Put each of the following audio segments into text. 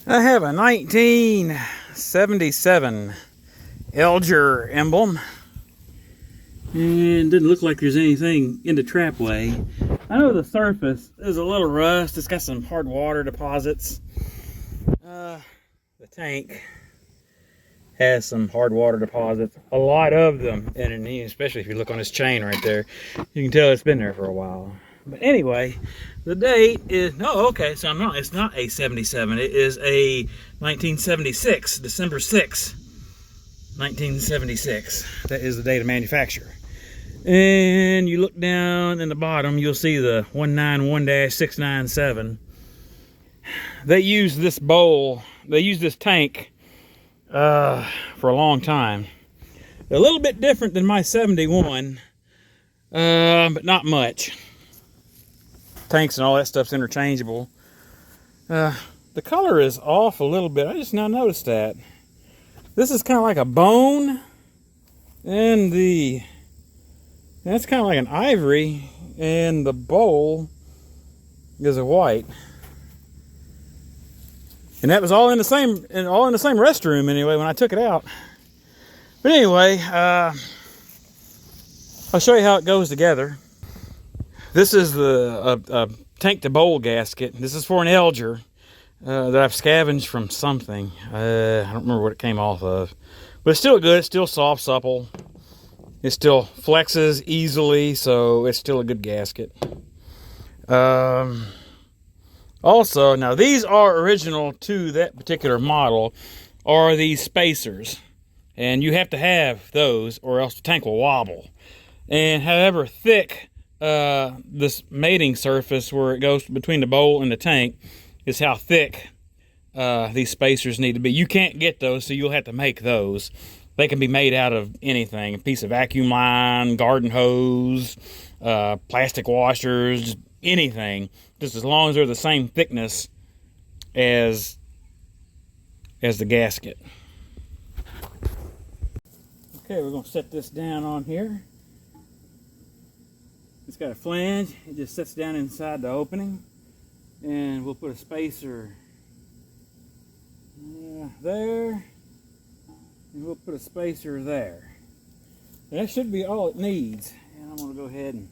I have a 1977 Eljer Emblem. And it didn't look like there's anything in the trapway. I know the surface is a little rust. It's got some hard water deposits. The tank has some hard water deposits. A lot of them. And especially if you look on this chain right there, you can tell it's been there for a while. But anyway, the date is, no, okay, so it's not a 77. It is a 1976, December 6th, 1976. That is the date of manufacture. And you look down in the bottom, you'll see the 191-697. They use this bowl, they use this tank for a long time. They're a little bit different than my 71, but not much. Tanks and all that stuff's interchangeable. The color is off a little bit. I just now noticed that. This is kind of like a bone, and that's kind of like an ivory, and the bowl is a white. And that was all in the same restroom anyway when I took it out. But anyway, I'll show you how it goes together. This is the tank to bowl gasket. This is for an Eljer that I've scavenged from something. I don't remember what it came off of. But it's still good. It's still soft, supple. It still flexes easily, so it's still a good gasket. Also, now these are original to that particular model, are these spacers. And you have to have those or else the tank will wobble. And however thick this mating surface where it goes between the bowl and the tank is how thick these spacers need to be. You can't get those, so you'll have to make those. They can be made out of anything, a piece of vacuum line, garden hose, plastic washers, anything, just as long as they're the same thickness as the gasket. Okay, we're going to set this down on here. It's got a flange. It just sits down inside the opening, and we'll put a spacer there, and we'll put a spacer there. That should be all it needs. And I'm going to go ahead and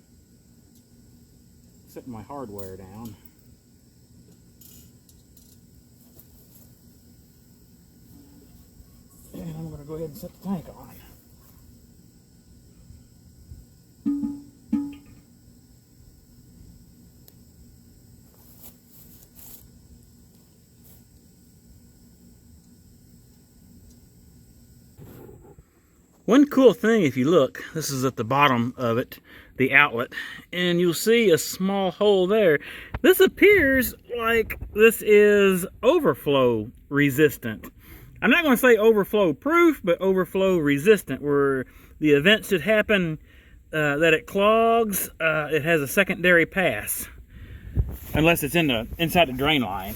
set my hardware down. And I'm going to go ahead and set the tank on. One cool thing, if you look, this is at the bottom of it, the outlet, and you'll see a small hole there. This appears like this is overflow resistant. I'm not going to say overflow proof, but overflow resistant, where the event should happen that it clogs, it has a secondary pass, unless it's inside the drain line.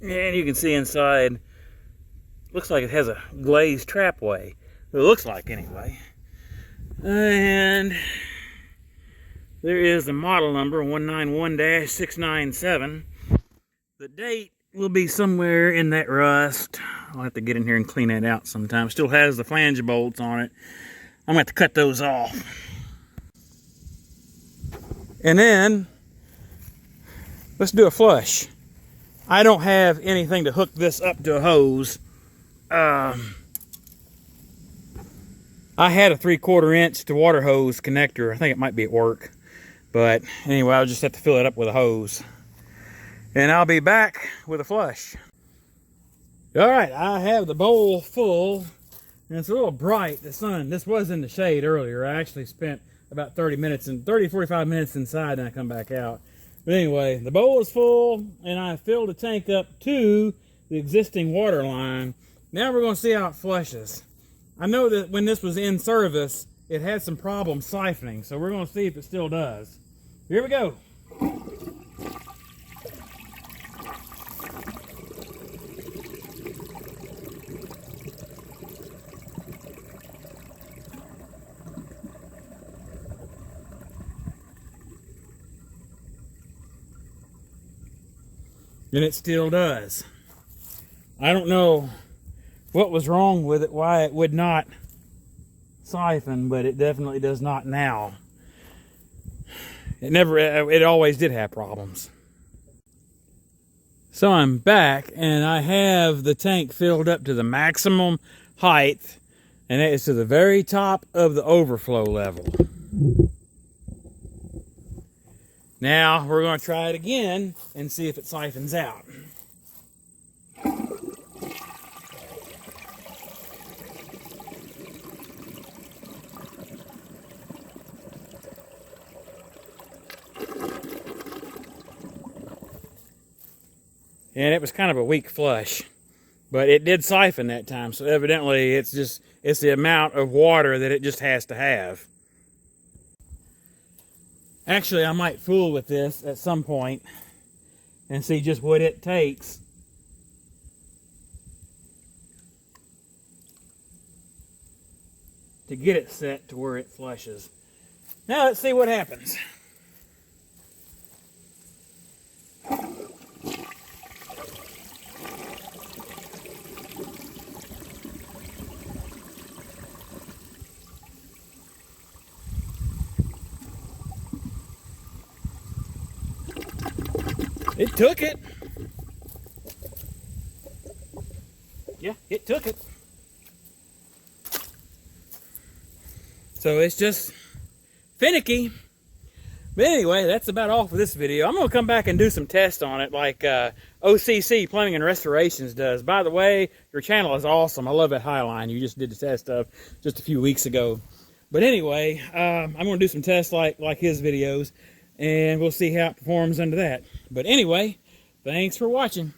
And you can see inside, looks like it has a glazed trapway. It looks like, anyway. And there is the model number, 191-697. The date will be somewhere in that rust. I'll have to get in here and clean that out sometime. Still has the flange bolts on it. I'm going to have to cut those off. And then, let's do a flush. I don't have anything to hook this up to a hose. I had a 3/4 inch to water hose connector. I think it might be at work. But anyway, I'll just have to fill it up with a hose. And I'll be back with a flush. Alright, I have the bowl full. And it's a little bright, the sun. This was in the shade earlier. I actually spent about 45 minutes inside and I come back out. But anyway, the bowl is full and I filled the tank up to the existing water line. Now we're going to see how it flushes. I know that when this was in service, it had some problems siphoning, so we're going to see if it still does. Here we go. And it still does. I don't know what was wrong with it, why it would not siphon, but it definitely does not now. It always did have problems. So I'm back, and I have the tank filled up to the maximum height, and it is to the very top of the overflow level. Now we're going to try it again and see if it siphons out. And it was kind of a weak flush, but it did siphon that time, so evidently it's the amount of water that it just has to have. Actually, I might fool with this at some point and see just what it takes to get it set to where it flushes. Now let's see what happens. It took it. Yeah, it took it. So it's just finicky. But anyway, that's about all for this video. I'm going to come back and do some tests on it like OCC Plumbing and Restorations does. By the way, your channel is awesome. I love that Highline you just did the test of just a few weeks ago. But anyway, I'm going to do some tests like his videos, and we'll see how it performs under that. But anyway, thanks for watching.